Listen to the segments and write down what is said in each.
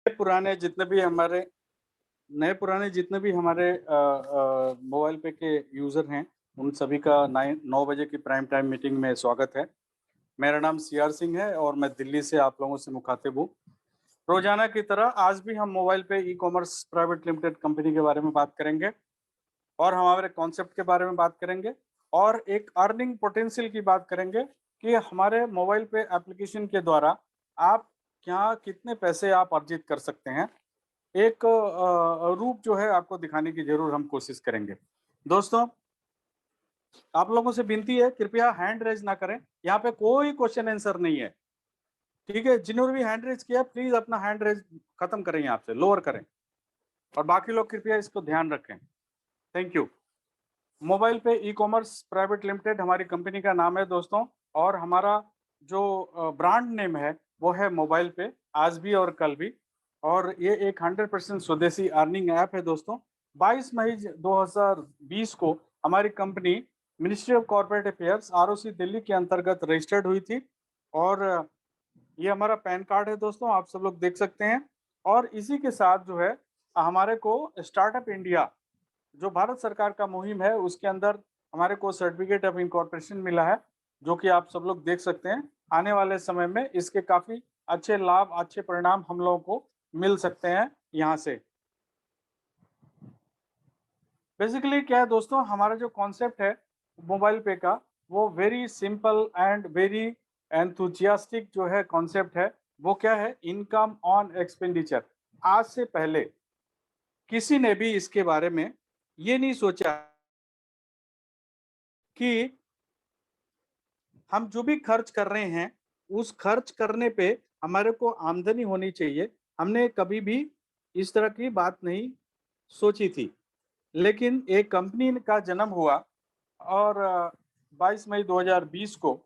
पुराने जितने भी हमारे नए पुराने जितने भी हमारे मोबाइल पे के यूज़र हैं, उन सभी का 9 बजे की प्राइम टाइम मीटिंग में स्वागत है। मेरा नाम सीआर सिंह है और मैं दिल्ली से आप लोगों से मुखातिब हूँ। रोज़ाना की तरह आज भी हम मोबाइल पे ई-कॉमर्स प्राइवेट लिमिटेड कंपनी के बारे में बात करेंगे और हमारे कॉन्सेप्ट के बारे में बात करेंगे और एक अर्निंग पोटेंशियल की बात करेंगे कि हमारे मोबाइल पे एप्लीकेशन के द्वारा आप क्या कितने पैसे आप अर्जित कर सकते हैं। एक रूप जो है आपको दिखाने की ज़रूर हम कोशिश करेंगे। दोस्तों, आप लोगों से विनती है कृपया हैंड रेज़ ना करें, यहाँ पे कोई क्वेश्चन आंसर नहीं है, ठीक है? जिन्होंने भी हैंड रेज़ किया प्लीज़ अपना हैंड रेज़ खत्म करें यहाँ से, लोअर करें और बाकी लोग कृपया इसको ध्यान रखें। Thank you. मोबाइल पे ई-कॉमर्स प्राइवेट लिमिटेड हमारी कंपनी का नाम है दोस्तों और हमारा जो ब्रांड नेम है वो है मोबाइल पे, आज भी और कल भी। और ये एक 100% स्वदेशी अर्निंग ऐप है दोस्तों। 22 मई 2020 को हमारी company ministry of corporate affairs ROC Delhi के अंतर्गत रजिस्टर्ड हुई थी और ये हमारा पैन कार्ड है दोस्तों, आप सब लोग देख सकते हैं। और इसी के साथ जो है हमारे को स्टार्टअप इंडिया जो भारत सरकार का मुहिम है उसके अंदर हमारे को सर्टिफिकेट ऑफ इनकॉर्पोरेशन मिला है, जो कि आप सब लोग देख सकते हैं। आने वाले समय में इसके काफ़ी अच्छे लाभ, अच्छे परिणाम हम लोगों को मिल सकते हैं यहाँ से। बेसिकली क्या है दोस्तों, हमारा जो कॉन्सेप्ट है मोबाइल पे का, वो very simple and very enthusiastic जो है कॉन्सेप्ट है, वो क्या है, इनकम ऑन एक्सपेंडिचर। आज से पहले किसी ने भी इसके बारे में ये नहीं सोचा कि हम जो भी खर्च कर रहे हैं, उस खर्च करने पे हमारे को आमदनी होनी चाहिए। हमने कभी भी इस तरह की बात नहीं सोची थी। लेकिन एक कंपनी का जन्म हुआ और 22 मई 2020 को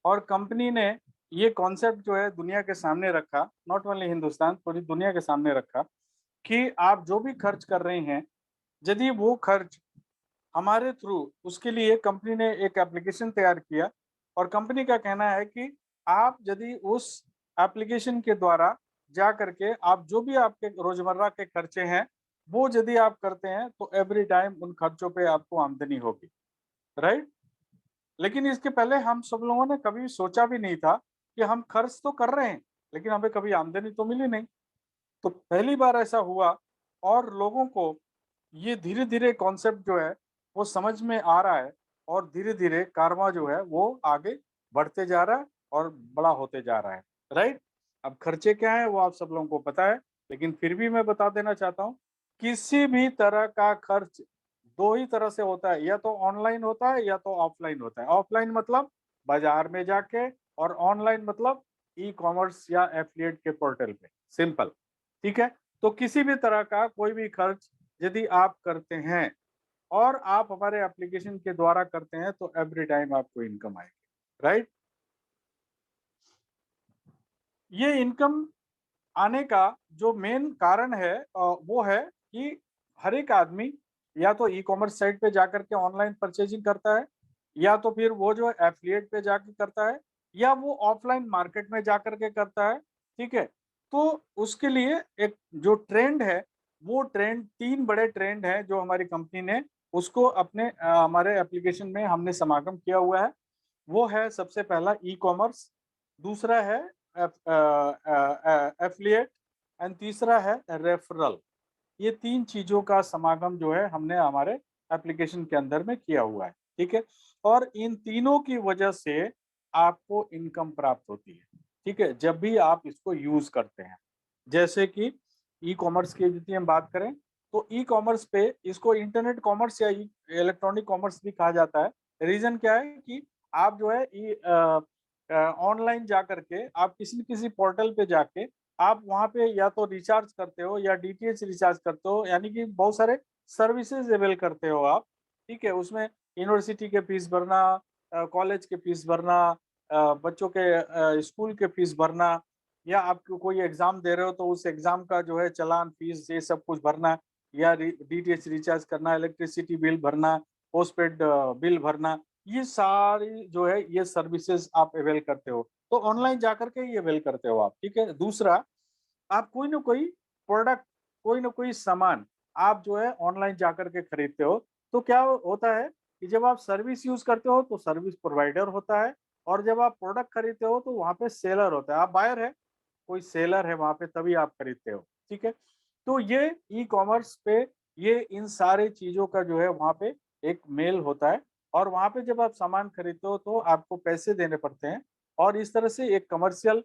और कंपनी ने ये कॉन्सेप्ट जो है दुनिया के सामने रखा, नॉट ओनली हिंदुस्तान, पूरी दुनिया के सामने रखा कि आप जो भी खर्च कर रहे हैं, यदि वो खर्च हमारे थ्रू उसके लिए कंपनी ने एक एप्लीकेशन तैयार किया और कंपनी का कहना है कि आप यदि उस एप्लीकेशन के द्वारा जा करके आप जो भी आपके रोजमर्रा के खर्चे हैं वो यदि आप करते हैं तो एवरी टाइम उन खर्चों पे आपको आमदनी होगी, राइट? लेकिन इसके पहले हम सब लोगों ने कभी सोचा भी नहीं था कि हम खर्च तो कर रहे हैं लेकिन हमें कभी आमदनी तो मिली नहीं। तो पहली बार ऐसा हुआ और लोगों को ये धीरे-धीरे कॉन्सेप्ट जो है वो समझ में आ रहा है और धीरे-धीरे कारवां जो है वो आगे बढ़ते जा रहा है और बड़ा होते जा रहा है, राइट? अब खर्चे क्या हैं वो आप सब लोगों को पता है, लेकिन फिर भी मैं बता देना चाहता हूँ, किसी भी तरह का खर्च 2 ही तरह से होता है, या तो ऑनलाइन होता है या तो ऑफलाइन होता है। ऑफलाइन मतलब बाज़ार में जाके और ऑनलाइन मतलब ई-कॉमर्स या एफ़िलिएट के पोर्टल पे, सिंपल, ठीक है? तो किसी भी तरह का कोई भी खर्च यदि आप करते हैं और आप हमारे एप्लीकेशन के द्वारा करते हैं तो एवरी टाइम आपको इनकम आएगी, राइट? ये इनकम आने का जो मेन कारण है वो है कि हर एक आदमी या तो ई-कॉमर्स साइट पे जाकर के ऑनलाइन परचेजिंग करता है या तो फिर वो जो एफिलिएट पे जाके करता है या वो ऑफलाइन मार्केट में जाकर के करता है, ठीक है? तो उसके लिए एक जो ट्रेंड है, वो ट्रेंड 3 बड़े ट्रेंड हैं जो हमारी कंपनी ने उसको अपने हमारे एप्लीकेशन में हमने समागम किया हुआ है। वो है सबसे पहला ई-कॉमर्स, दूसरा है एफिलिएट एंड तीसरा है रेफरल। ये 3 चीज़ों का समागम जो है हमने हमारे एप्लीकेशन के अंदर में किया हुआ है, ठीक है? और इन तीनों की वजह से आपको इनकम प्राप्त होती है, ठीक है? जब भी आप इसको यूज़ करते हैं। जैसे कि ई-कॉमर्स की यदि हम बात करें, तो ई-कॉमर्स पे इसको इंटरनेट कॉमर्स या इलेक्ट्रॉनिक कॉमर्स भी कहा जाता है। रीज़न क्या है कि आप जो है ऑनलाइन जाकर के आप किसी न किसी पोर्टल पे जाके आप वहाँ पे या तो रिचार्ज करते हो या डीटीएच रिचार्ज करते हो, यानी कि बहुत सारे सर्विसेज़ अवेल करते हो आप, ठीक है? उसमें यूनिवर्सिटी के फीस भरना, कॉलेज के फीस भरना, बच्चों के स्कूल के फीस भरना या आप कोई एग्ज़ाम दे रहे हो तो उस एग्ज़ाम का जो है चालान, फीस ये सब कुछ भरना या डीटीएच रिचार्ज करना, इलेक्ट्रिसिटी बिल भरना, पोस्टपेड बिल भरना, ये सारी जो है ये सर्विसेज़ आप अवेल करते हो। तो ऑनलाइन जाकर के ये अवेल करते हो आप, ठीक है? दूसरा, आप कोई न कोई प्रोडक्ट, कोई ना कोई सामान आप जो है ऑनलाइन जाकर के खरीदते हो, तो क्या होता है कि जब आप सर्विस यूज करते हो तो सर्विस प्रोवाइडर होता है, और जब आप प्रोडक्ट खरीदते हो तो वहाँ पे सेलर होता है। आप बायर है, कोई सेलर है वहाँ पे, तभी आप खरीदते हो। ठीक है, तो ये ई कॉमर्स पे ये इन सारे चीजों का जो है वहाँ पे एक मेल होता है, और वहाँ पे जब आप सामान खरीदते हो तो आपको पैसे देने पड़ते हैं, और इस तरह से एक कमर्शियल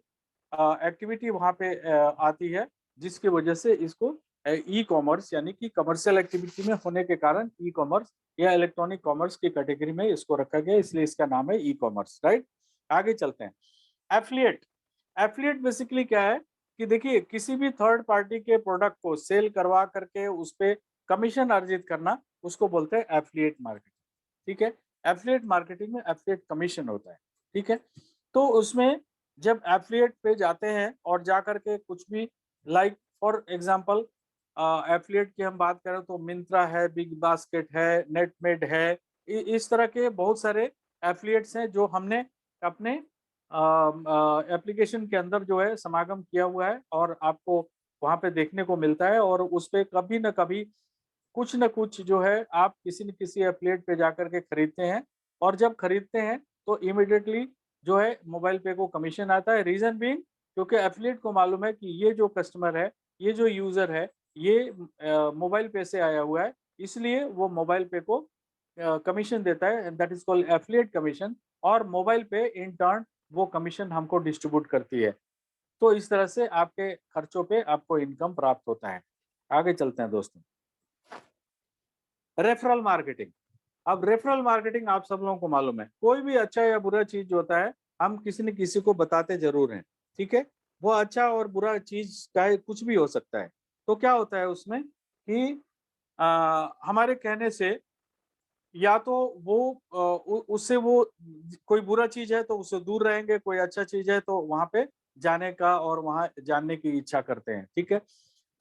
एक्टिविटी वहाँ पे आती है, जिसकी वजह से इसको ई कॉमर्स यानी कि कमर्शियल एक्टिविटी में होने के कारण ई कॉमर्स या इलेक्ट्रॉनिक कॉमर्स की कैटेगरी में इसको रखा गया, इसलिए इसका नाम है ई कॉमर्स, राइट। आगे चलते हैं। एफिलिएट। एफिलिएट बेसिकली क्या है कि देखिए, किसी भी थर्ड पार्टी के प्रोडक्ट को सेल करवा करके उस पे कमीशन अर्जित करना, उसको बोलते हैं एफिलिएट मार्केटिंग। ठीक है, एफिलिएट मार्केटिंग में एफिलिएट कमीशन होता है। ठीक है, तो उसमें जब एफिलिएट पे जाते हैं और जा करके कुछ भी, लाइक फॉर एग्जांपल एफिलिएट की हम बात करें तो मिंत्रा है, बिग बास्केट है, नेटमेड है, इस तरह के बहुत सारे एफिलिएट्स हैं जो हमने अपने एप्लीकेशन के अंदर जो है समागम किया हुआ है, और आपको वहाँ पे देखने को मिलता है, और उस पे कभी न कभी कुछ न कुछ जो है आप किसी न किसी एफिलिएट पे जाकर के खरीदते हैं, और जब खरीदते हैं तो इमीडिएटली जो है मोबाइल पे को कमीशन आता है। रीजन बीइंग, क्योंकि एफिलिएट को मालूम है कि ये जो कस्टमर है, ये जो यूजर है, ये मोबाइल पे से आया हुआ है, इसलिए वो मोबाइल पे को कमीशन देता है, that is called affiliate commission, और मोबाइल पे इन टर्न वो कमीशन हमको डिस्ट्रीब्यूट करती है। तो इस तरह से आपके खर्चों पे आपको इनकम प्राप्त होता है। आगे चलते हैं दोस्तों। Referral marketing. अब रेफरल मार्केटिंग आप सब लोगों को मालूम है, कोई भी अच्छा या बुरा चीज जो होता है, हम किसी न किसी को बताते जरूर हैं। ठीक है, वो अच्छा और बुरा चीज चाहे कुछ भी हो सकता है। तो क्या होता है उसमें कि हमारे कहने से या तो वो उससे वो कोई बुरा चीज है तो उससे दूर रहेंगे, कोई अच्छा चीज है तो वहां पे जाने का और वहां जानने की इच्छा करते हैं। ठीक है,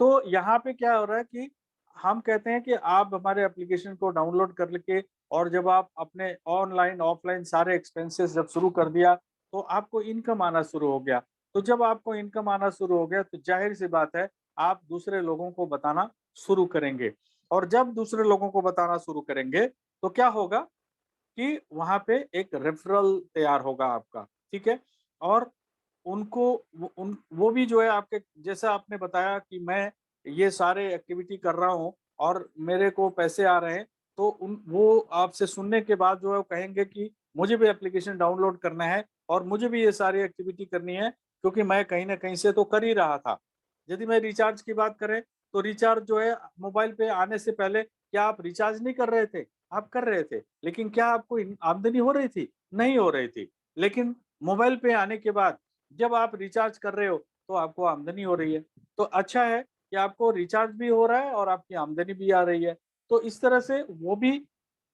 तो यहाँ पे क्या हो रहा है कि हम कहते हैं कि आप हमारे एप्लीकेशन को डाउनलोड कर लेके, और जब आप अपने ऑनलाइन ऑफलाइन सारे एक्सपेंसेस जब शुरू कर दिया, तो आपको इनकम आना शुरू हो गया। तो जब आपको इनकम आना शुरू हो गया तो जाहिर सी बात है, आप दूसरे लोगों को बताना शुरू करेंगे, और जब दूसरे लोगों को बताना शुरू करेंगे तो क्या होगा कि वहां पे एक रेफरल तैयार होगा आपका। ठीक है, और उनको वो भी जो है आपके जैसा आपने बताया कि मैं ये सारे एक्टिविटी कर रहा हूँ और मेरे को पैसे आ रहे हैं, तो उन वो आपसे सुनने के बाद जो है वो कहेंगे कि मुझे भी एप्लीकेशन डाउनलोड करना है और मुझे भी ये सारी एक्टिविटी करनी है, क्योंकि मैं कहीं ना कहीं से तो कर ही रहा था। यदि मैं रिचार्ज की बात करें तो रिचार्ज जो है मोबाइल पे आने से पहले, क्या आप रिचार्ज नहीं कर रहे थे? आप कर रहे थे, लेकिन क्या आपको आमदनी हो रही थी? नहीं हो रही थी। लेकिन मोबाइल पे आने के बाद जब आप रिचार्ज कर रहे हो तो आपको आमदनी हो रही है। तो अच्छा है कि आपको रिचार्ज भी हो रहा है और आपकी आमदनी भी आ रही है। तो इस तरह से वो भी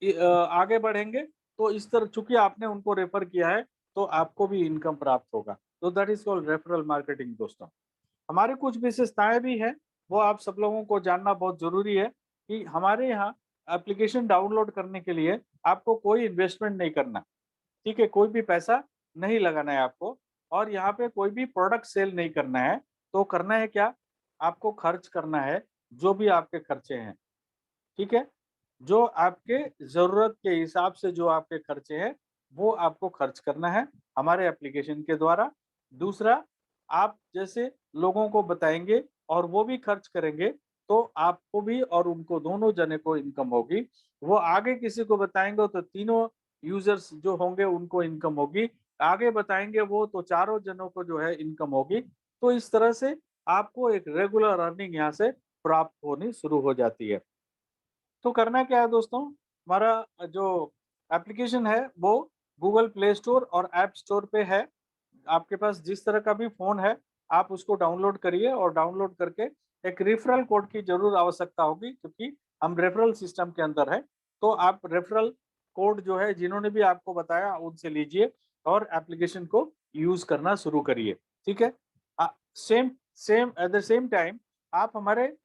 आगे बढ़ेंगे। तो इस तरह चूंकि आपने उनको रेफर किया है तो आपको भी इनकम प्राप्त होगा। तो that is called referral marketing दोस्तों। हमारे कुछ विशेषताएं भी हैं, वो आप सब लोगों को जानना बहुत जरूरी है कि हमारे यहाँ एप्लीकेशन डाउनलोड करने के लिए आपको कोई इन्वेस्टमेंट नहीं करना। ठीक है, कोई भी पैसा नहीं लगाना है आपको, और यहाँ पे कोई भी प्रोडक्ट सेल नहीं करना है। तो करना है क्या, आपको खर्च करना है जो भी आपके खर्चे हैं। ठीक है, जो आपके जरूरत के हिसाब से जो आपके खर्चे हैं वो आपको खर्च करना है हमारे एप्लीकेशन के द्वारा। दूसरा, आप जैसे लोगों को बताएंगे और वो भी खर्च करेंगे, तो आपको भी और उनको दोनों जने को इनकम होगी। वो आगे किसी को बताएंगे तो तीनों यूजर्स जो होंगे उनको इनकम होगी, आगे बताएंगे वो तो चारों जनों को जो है इनकम होगी। तो इस तरह से आपको एक रेगुलर अर्निंग यहाँ से प्राप्त होनी शुरू हो जाती है। तो करना क्या है दोस्तों, हमारा जो एप्लीकेशन है वो गूगल प्ले स्टोर और ऐप स्टोर पे है। आपके पास जिस तरह का भी फ़ोन है, आप उसको डाउनलोड करिए, और डाउनलोड करके एक रेफरल कोड की ज़रूर आवश्यकता होगी, क्योंकि हम रेफरल सिस्टम के अंदर हैं। तो आप रेफरल कोड जो है जिन्होंने भी आपको बताया उनसे लीजिए और एप्लीकेशन को यूज़ करना शुरू करिए। ठीक है? Same same at the same time आप हमारे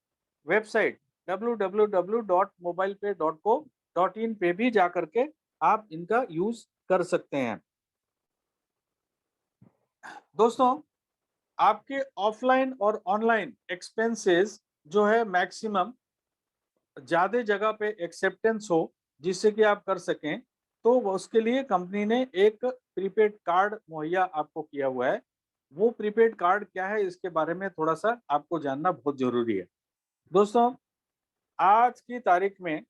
वेबसाइट www.mobilepay.co.in पे भी जा करके आप इनका यूज़ कर सकते हैं। दोस्तों, आपके ऑफलाइन और ऑनलाइन एक्सपेंसेस जो है मैक्सिमम ज्यादा जगह पे एक्सेप्टेंस हो जिससे कि आप कर सकें, तो उसके लिए कंपनी ने एक प्रीपेड कार्ड मुहैया आपको किया हुआ है। वो प्रीपेड कार्ड क्या है इसके बारे में थोड़ा सा आपको जानना बहुत जरूरी है। दोस्तों, आज की तारीख में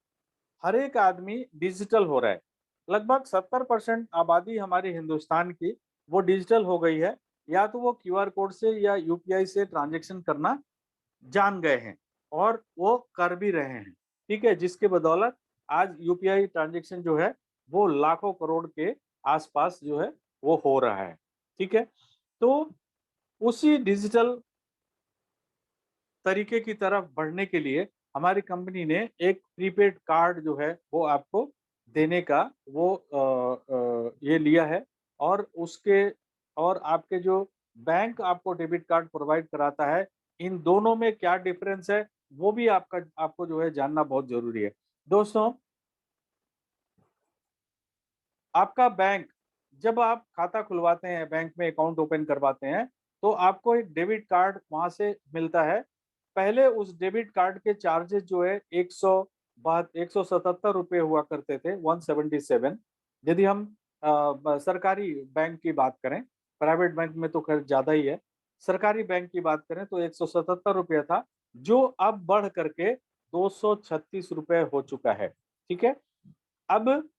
हर एक आदमी डिजिटल हो रहा है। लगभग 70% आबादी हमारे हिंदुस्तान की वो डिजिटल हो गई है। या तो वो क्यूआर कोड से या यूपीआई से ट्रांजैक्शन करना जान गए हैं और वो कर भी रहे हैं। ठीक है, जिसके बदौलत आज यूपीआई ट्रांजैक्शन जो है वो लाखों करोड़ के आसपास जो है वो हो रहा है। ठीक है, तो उसी डिजिटल तरीके की तरफ बढ़ने के लिए हमारी कंपनी ने एक प्रीपेड कार्ड जो है वो आपको देने का वो ये लिया है। और उसके और आपके जो बैंक आपको डेबिट कार्ड प्रोवाइड कराता है, इन दोनों में क्या डिफरेंस है वो भी आपको जो है जानना बहुत जरूरी है। दोस्तों, आपका बैंक, जब आप खाता खुलवाते हैं, बैंक में अकाउंट ओपन करवाते हैं, तो आपको एक डेबिट कार्ड वहां से मिलता है। पहले उस डेबिट कार्ड के चार्जेस जो है 177 रुपये हुआ करते थे, 177। यदि हम सरकारी बैंक की बात करें, प्राइवेट बैंक में तो खैर ज्यादा ही है, सरकारी बैंक की बात करें तो 177 रुपया था, जो अब बढ़ करके 236 रुपये हो चुका है। ठीक है, अब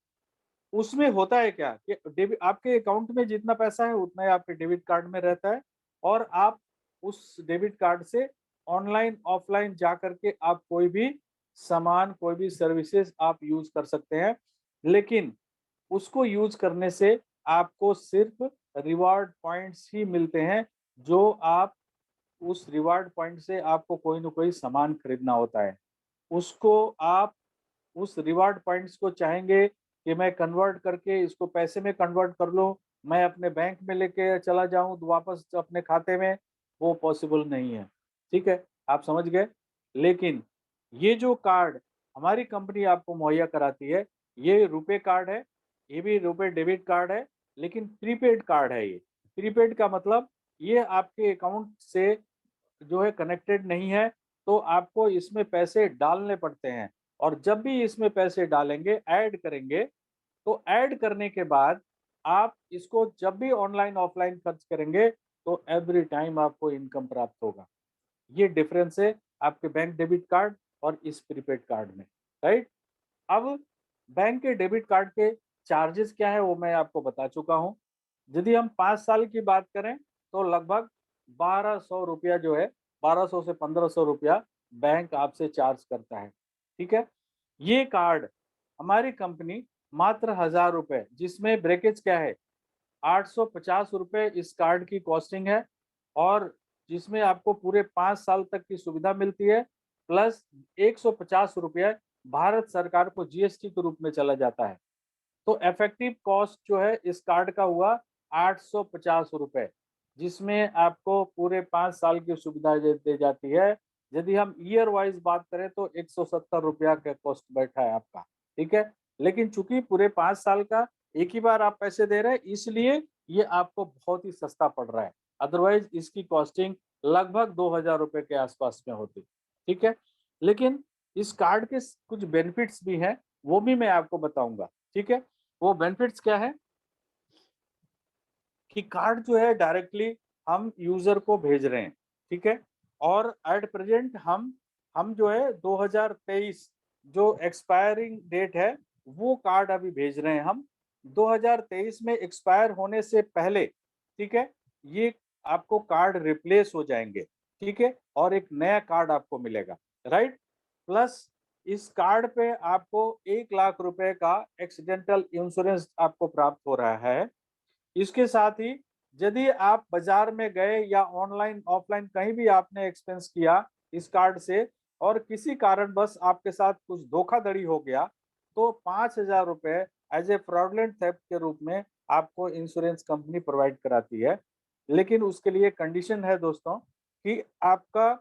उसमें होता है क्या कि डेबिट आपके अकाउंट में जितना पैसा है उतना ही आपके डेबिट कार्ड में रहता है। और आप उस डेबिट कार्ड से ऑनलाइन ऑफलाइन जा करके आप कोई भी सामान, कोई भी सर्विसेज आप यूज कर सकते हैं। लेकिन उसको यूज करने से आपको सिर्फ रिवार्ड पॉइंट्स ही मिलते हैं। जो आप उस रिवार्ड पॉइंट से आपको कोई ना कोई सामान खरीदना होता है, उसको आप उस रिवार्ड पॉइंट्स को चाहेंगे कि मैं कन्वर्ट करके इसको पैसे में कन्वर्ट कर लूं, मैं अपने बैंक में लेके चला जाऊं तो वापस अपने खाते में, वो पॉसिबल नहीं है। ठीक है, आप समझ गए। लेकिन ये जो कार्ड हमारी कंपनी आपको मुहैया कराती है, ये रुपे कार्ड है, ये भी रुपे डेबिट कार्ड है, लेकिन प्रीपेड कार्ड है। ये प्रीपेड का मतलब ये आपके अकाउंट से जो है कनेक्टेड नहीं है, तो आपको इसमें पैसे डालने पड़ते हैं। और जब भी इसमें पैसे डालेंगे, ऐड करेंगे, तो ऐड करने के बाद आप इसको जब भी ऑनलाइन ऑफलाइन खर्च करेंगे तो एवरी टाइम आपको इनकम प्राप्त होगा। ये डिफरेंस है आपके बैंक डेबिट कार्ड और इस प्रीपेड कार्ड में। राइट, अब बैंक के डेबिट कार्ड के चार्जेस क्या है वो मैं आपको बता चुका हूँ। यदि हम 5 साल की बात करें तो लगभग 1200 रुपया जो है, 1200 से 1500 रुपया बैंक आपसे चार्ज करता है। ठीक है, ये कार्ड हमारी कंपनी मात्र 1000 रुपए, जिसमें ब्रेकेज क्या है, 850 रुपए इस कार्ड की कॉस्टिंग है। और जिसमें आपको पूरे 5 साल तक की सुविधा मिलती है, प्लस 150 रुपया भारत सरकार को जीएसटी के रूप में चला जाता है। तो इफेक्टिव कॉस्ट जो है इस कार्ड का हुआ 850 रुपए, जिसमें आपको पूरे 5 साल की सुविधा दे जाती है। यदि हम ईयर वाइज बात करें तो 170 रुपया का कॉस्ट बैठा है आपका। ठीक है, लेकिन चूंकि पूरे 5 साल का एक ही बार आप पैसे दे रहे हैं, इसलिए ये आपको बहुत ही सस्ता पड़ रहा है। अदरवाइज इसकी कॉस्टिंग लगभग 2000 रुपए के आसपास में होती। ठीक है, लेकिन इस कार्ड के कुछ बेनिफिट्स भी हैं, वो भी मैं आपको बताऊंगा। ठीक है, वो बेनिफिट्स क्या है कि कार्ड जो है डायरेक्टली हम यूजर को भेज रहे हैं। ठीक है, और एट प्रेजेंट हम जो है 2023 जो एक्सपायरिंग डेट है, वो कार्ड अभी भेज रहे हैं हम। 2023 में एक्सपायर होने से पहले, ठीक है, ये आपको कार्ड रिप्लेस हो जाएंगे। ठीक है, और एक नया कार्ड आपको मिलेगा। राइट, प्लस इस कार्ड पे आपको 1 लाख रुपए का एक्सीडेंटल इंश्योरेंस आपको प्राप्त हो रहा है। इसके साथ ही यदि आप बाजार में गए या ऑनलाइन ऑफलाइन कहीं भी आपने एक्सपेंस किया इस कार्ड से, और किसी कारणवश आपके साथ कुछ धोखाधड़ी हो गया, तो 5,000 रुपए एज ए फ्रॉडलेंट थेफ्ट के रूप में आपको इंश्योरेंस कंपनी प्रोवाइड कराती है। लेकिन उसके लिए कंडीशन है दोस्तों कि आपका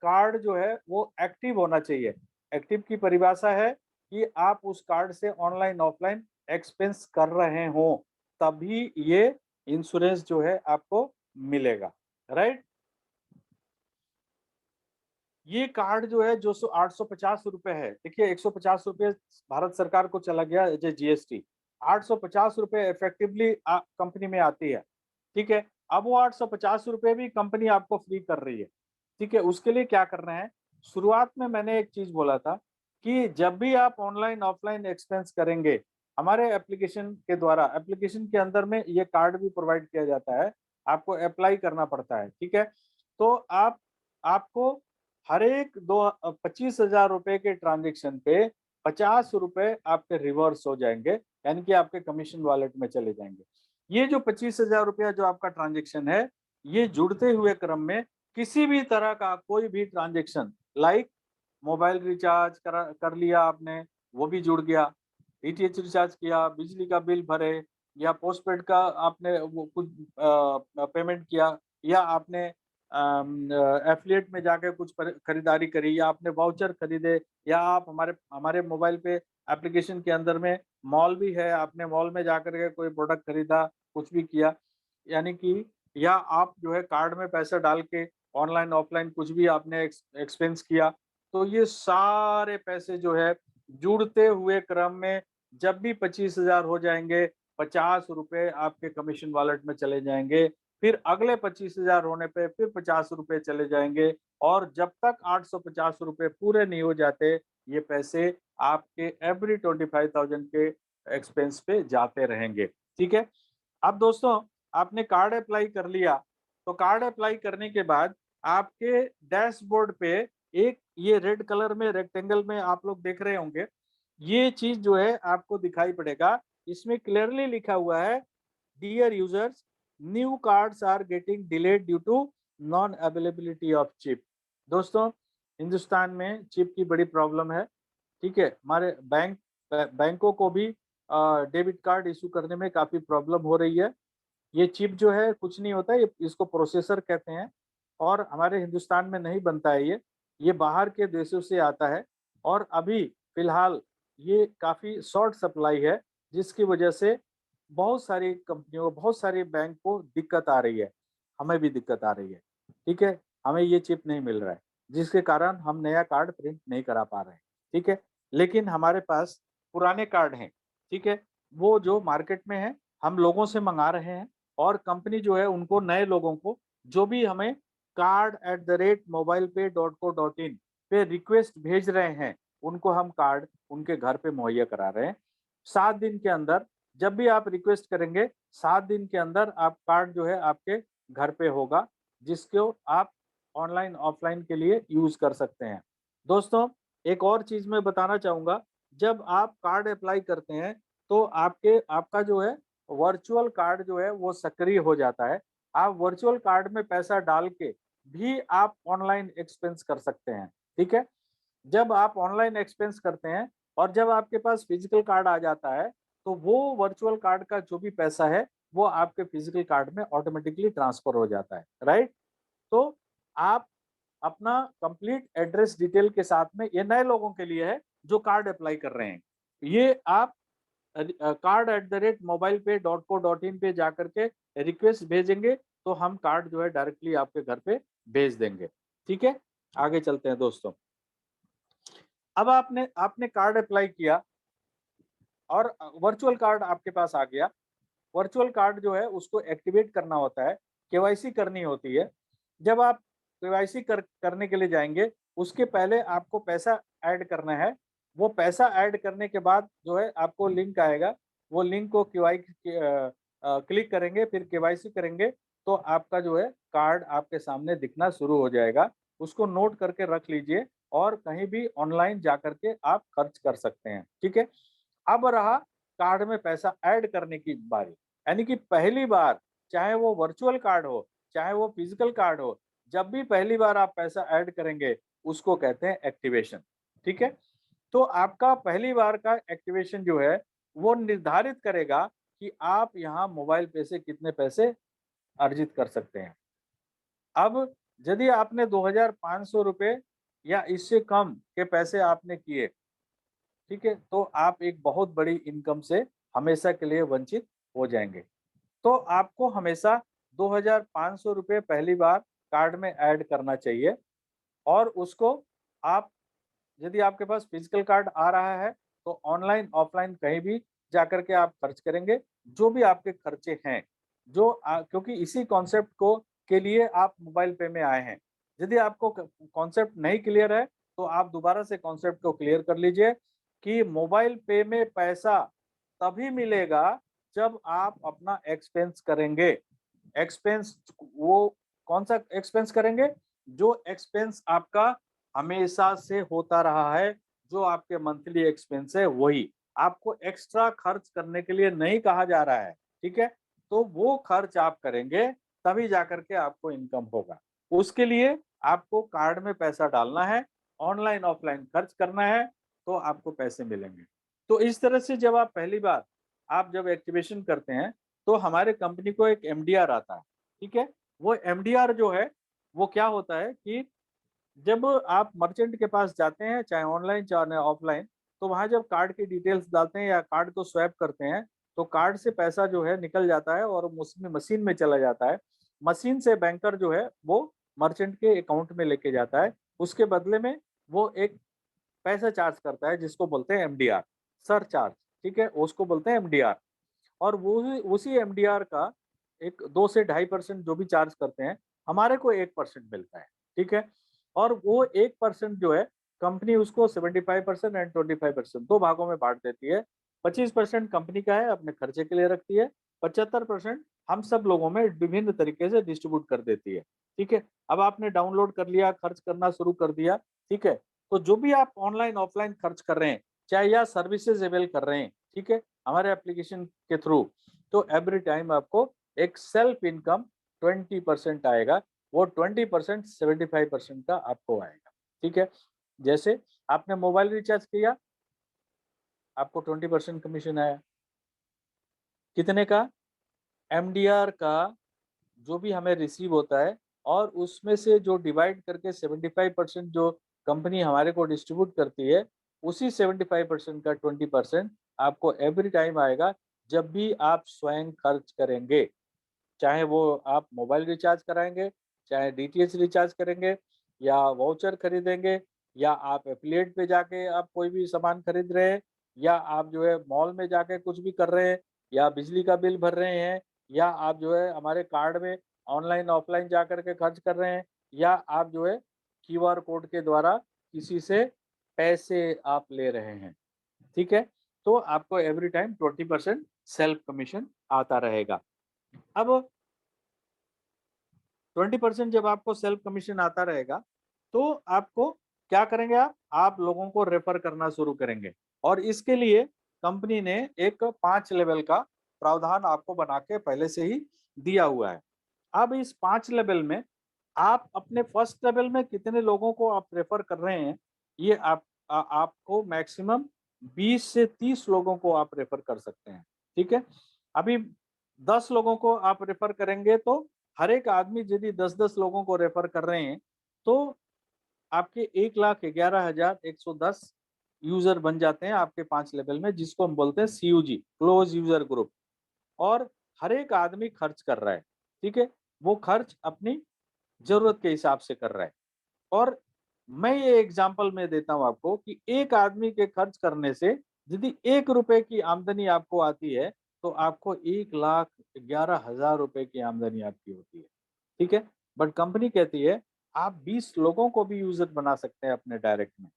कार्ड जो है वो एक्टिव होना चाहिए। एक्टिव की परिभाषा है कि आप उस कार्ड से ऑनलाइन ऑफलाइन एक्सपेंस कर रहे हो, तभी ये इंश्योरेंस जो है आपको मिलेगा। राइट, ये कार्ड जो है जो 850 रुपए है, देखिए 150 रुपए भारत सरकार को चला गया एज जीएसटी, 850 रुपए इफेक्टिवली कंपनी में आती है। ठीक है, अब वो 850 रुपए भी कंपनी आपको फ्री कर रही है। ठीक है, उसके लिए क्या करना है, शुरुआत में मैंने एक चीज बोला था कि जब भी आप ऑनलाइन ऑफलाइन एक्सपेंस करेंगे, हमारे एप्लीकेशन के द्वारा, एप्लीकेशन के अंदर में ये कार्ड भी प्रोवाइड किया जाता है, आपको अप्लाई करना पड़ता है। ठीक है, तो आपको हर एक 25,000 रुपए के ट्रांजेक्शन पे 50 रुपए आपके रिवर्स हो जाएंगे, यानी कि आपके कमीशन वॉलेट में चले जाएंगे। ये जो 25,000 रुपया जो आपका ट्रांजेक्शन है, ये जुड़ते हुए क्रम में किसी भी तरह का कोई भी ट्रांजेक्शन, लाइक मोबाइल रिचार्ज कर लिया आपने, वो भी जुड़ गया, डीटीएच रिचार्ज किया, बिजली का बिल भरे, या पोस्टपेड का आपने वो कुछ पेमेंट किया, या आपने एफिलिएट में जाके कुछ खरीदारी करी, या आपने वाउचर खरीदे, या आप हमारे हमारे मोबाइल पे एप्लीकेशन के अंदर में मॉल भी है, आपने मॉल में जाकर के कोई प्रोडक्ट खरीदा, कुछ भी किया, यानी कि, या आप जो है कार्ड में पैसा डाल के ऑनलाइन ऑफलाइन कुछ भी आपने एक्सपेंस किया, तो ये सारे पैसे जो है जुड़ते हुए क्रम में जब भी 25,000 हो जाएंगे, 50 रुपए आपके कमीशन वॉलेट में चले जाएंगे, फिर अगले 25,000 होने पे फिर 50 रुपए चले जाएंगे, और जब तक 850 रुपए पूरे नहीं हो जाते, ये पैसे आपके एवरी 25,000 के एक्सपेंस पे जाते रहेंगे। ठीक है, अब दोस्तों आपने कार्ड अप्लाई कर लिया, तो कार्ड अप्लाई करने के बाद आपके डैशबोर्ड पे एक ये रेड कलर में रेक्टेंगल में आप लोग देख रहे होंगे, ये चीज जो है आपको दिखाई पड़ेगा, इसमें क्लियरली लिखा हुआ है, dear users, new cards are getting delayed due to non availability of chip. दोस्तों, हिंदुस्तान में चिप की बड़ी प्रॉब्लम है। ठीक है, हमारे बैंकों को भी डेबिट कार्ड इशू करने में काफी प्रॉब्लम हो रही है। ये चिप जो है कुछ नहीं होता, ये इसको प्रोसेसर कहते हैं, और हमारे हिंदुस्तान में नहीं बनता है ये बाहर के देशों से आता है, और अभी फिलहाल ये काफ़ी शॉर्ट सप्लाई है, जिसकी वजह से बहुत सारी कंपनियों, बहुत सारे बैंक को दिक्कत आ रही है, हमें भी दिक्कत आ रही है। ठीक है, हमें ये चिप नहीं मिल रहा है, जिसके कारण हम नया कार्ड प्रिंट नहीं करा पा रहे हैं। ठीक है, लेकिन हमारे पास पुराने कार्ड हैं। ठीक है, वो जो मार्केट में है, हम लोगों से मंगा रहे हैं, और कंपनी जो है उनको, नए लोगों को जो भी हमें card@mobilepay.co.in पे रिक्वेस्ट भेज रहे हैं, उनको हम कार्ड उनके घर पे मुहैया करा रहे हैं। 7 दिन के अंदर, जब भी आप रिक्वेस्ट करेंगे, 7 दिन के अंदर आप कार्ड जो है आपके घर पे होगा, जिसको आप ऑनलाइन ऑफलाइन के लिए यूज कर सकते हैं। दोस्तों, एक और चीज मैं बताना चाहूंगा, जब आप कार्ड अप्लाई करते हैं, तो आपका जो है वर्चुअल कार्ड जो है वो सक्रिय हो जाता है। आप वर्चुअल कार्ड में पैसा डाल के भी आप ऑनलाइन एक्सपेंस कर सकते हैं। ठीक है, जब आप ऑनलाइन एक्सपेंस करते हैं और जब आपके पास फिजिकल कार्ड आ जाता है, तो वो वर्चुअल कार्ड का जो भी पैसा है, वो आपके फिजिकल कार्ड में ऑटोमेटिकली ट्रांसफर हो जाता है, राइट। तो आप अपना कंप्लीट एड्रेस डिटेल के साथ में, ये नए लोगों के लिए है जो कार्ड अप्लाई कर रहे हैं, ये आप card@mobilepay.co.in पे जाकर के रिक्वेस्ट भेजेंगे, तो हम कार्ड जो है डायरेक्टली आपके घर पे भेज देंगे। ठीक है, आगे चलते हैं दोस्तों। अब आपने आपने कार्ड अप्लाई किया, और वर्चुअल कार्ड आपके पास आ गया। वर्चुअल कार्ड जो है उसको एक्टिवेट करना होता है, केवाईसी करनी होती है। जब आप केवाईसी करने के लिए जाएंगे, उसके पहले आपको पैसा ऐड करना है। वो पैसा ऐड करने के बाद जो है आपको लिंक आएगा, वो लिंक को क्लिक करेंगे, फिर केवाईसी करेंगे, तो आपका जो है कार्ड आपके सामने दिखना शुरू हो जाएगा। उसको नोट करके रख लीजिए, और कहीं भी ऑनलाइन जाकर के आप खर्च कर सकते हैं। ठीक है, अब रहा कार्ड में पैसा ऐड करने की बारी, यानी कि पहली बार, चाहे वो वर्चुअल कार्ड हो, चाहे वो फिजिकल कार्ड हो, जब भी पहली बार आप पैसा ऐड करेंगे, उसको कहते हैं एक्टिवेशन। ठीक है, तो आपका पहली बार का एक्टिवेशन जो है, वो निर्धारित करेगा कि आप यहाँ मोबाइल पे से कितने पैसे अर्जित कर सकते हैं। अब यदि आपने 2,500 रुपए या इससे कम के पैसे आपने किए, ठीक है, तो आप एक बहुत बड़ी इनकम से हमेशा के लिए वंचित हो जाएंगे। तो आपको हमेशा 2,500 रुपए पहली बार कार्ड में ऐड करना चाहिए। और उसको आप, यदि आपके पास फिजिकल कार्ड आ रहा है तो ऑनलाइन ऑफलाइन कहीं भी जाकर के आप खर्च करेंगे, जो भी आपके खर्चे हैं, क्योंकि इसी कॉन्सेप्ट को के लिए आप मोबाइल पे में आए हैं। यदि आपको कॉन्सेप्ट नहीं क्लियर है तो आप दोबारा से कॉन्सेप्ट को क्लियर कर लीजिए कि मोबाइल पे में पैसा तभी मिलेगा जब आप अपना एक्सपेंस करेंगे। एक्सपेंस वो कौन सा एक्सपेंस करेंगे? जो एक्सपेंस आपका हमेशा से होता रहा है, जो आपके मंथली एक्सपेंस है वही। आपको एक्स्ट्रा खर्च करने के लिए नहीं कहा जा रहा है, ठीक है? तो वो खर्च आप करेंगे तभी जाकर के आपको इनकम होगा। उसके लिए आपको कार्ड में पैसा डालना है, ऑनलाइन ऑफलाइन खर्च करना है, तो आपको पैसे मिलेंगे। तो इस तरह से जब आप पहली बार आप जब एक्टिवेशन करते हैं, तो हमारे कंपनी को एक एमडीआर आता है, ठीक है? वो एमडीआर जो है, वो क्या होता है कि जब आप मर्चेंट के पास जाते हैं, चाहे ऑनलाइन चाहे ऑफलाइन, तो वहाँ जब कार्ड की डिटेल्स डालते हैं या कार्ड को स्वैप करते हैं, तो कार्ड से पैसा जो है निकल जाता है और उसमें मशीन में चला जाता है। मशीन से बैंकर जो है वो मर्चेंट के अकाउंट में लेके जाता है। उसके बदले में वो एक पैसा चार्ज करता है जिसको बोलते हैं एमडीआर, सरचार्ज, ठीक है? उसको बोलते हैं एमडीआर। और वो उसी एमडीआर का एक 2 से 2.5% जो भी चार्ज करते हैं, हमारे को 1% मिलता है, ठीक है? और वो 1% जो है कंपनी उसको 75% एंड 25% 2 भागों में बाँट देती है। 25% कंपनी का है, अपने खर्चे के लिए रखती है, 75% हम सब लोगों में विभिन्न तरीके से डिस्ट्रीब्यूट कर देती है, ठीक है? अब आपने डाउनलोड कर लिया, खर्च करना शुरू कर दिया, ठीक है? तो जो भी आप ऑनलाइन ऑफलाइन खर्च कर रहे हैं, चाहे या सर्विसेज अवेल कर रहे हैं, ठीक है? हमारे एप्लीकेशन के थ्रू, तो एवरी टाइम आपको एक सेल्फ इनकम 20% आएगा। वो 20% 75% का आपको आएगा, ठीक है? जैसे आपने मोबाइल रिचार्ज किया, आपको 20% कमीशन आया। कितने का? एमडीआर का जो भी हमें रिसीव होता है और उसमें से जो डिवाइड करके 75% जो कंपनी हमारे को डिस्ट्रीब्यूट करती है, उसी 75% का 20% आपको एवरी टाइम आएगा जब भी आप स्वयं खर्च करेंगे। चाहे वो आप मोबाइल रिचार्ज कराएँगे, चाहे डीटीएच रिचार्ज करेंगे या वाउचर खरीदेंगे या आप एफ़िलिएट पे जाके आप कोई भी सामान खरीद रहे हैं या आप जो है मॉल में जाके कुछ भी कर रहे हैं या बिजली का बिल भर रहे हैं या आप जो है हमारे कार्ड में ऑनलाइन ऑफ़लाइन जाकर के खर्च कर रहे हैं या आप जो है क्यूआर कोड के द्वारा किसी से पैसे आप ले रहे हैं, ठीक है? तो आपको एवरी टाइम 20% सेल्फ कमीशन आता रहेगा। अब 20% जब आपको सेल्फ कमीशन आता रहेगा, तो आपको क्या करेंगे आप? आप लोगों को रेफर करना शुरू करेंगे और इसके लिए कंपनी ने एक 5 लेवल का प्रावधान आपको बना के पहले से ही दिया हुआ है। अब इस 5 लेवल में आप अपने फर्स्ट लेवल में कितने लोगों को आप रेफर कर रहे हैं, ये आपको मैक्सिमम 20 से 30 लोगों को आप रेफर कर सकते हैं, ठीक है? अभी 10 लोगों को आप रेफर करेंगे तो हर एक आदमी यदि 10-10 लोगों को रेफर कर रहे हैं, तो आपके 1,11,110 यूज़र बन जाते हैं आपके 5 लेवल में, जिसको हम बोलते हैं सीयूजी, क्लोज़ यूज़र ग्रुप। और हर एक आदमी खर्च कर रहा है, ठीक है? वो खर्च अपनी ज़रूरत के हिसाब से कर रहा है। और मैं ये एग्ज़ाम्पल मैं देता हूँ आपको कि एक आदमी के खर्च करने से यदि ₹1 की आमदनी आपको आती है, तो आपको 1,11,000 रुपए की आमदनी आपकी होती है, ठीक है? बट कंपनी कहती है, आप 20 लोगों को भी यूज़र बना सकते हैं अपने डायरेक्ट में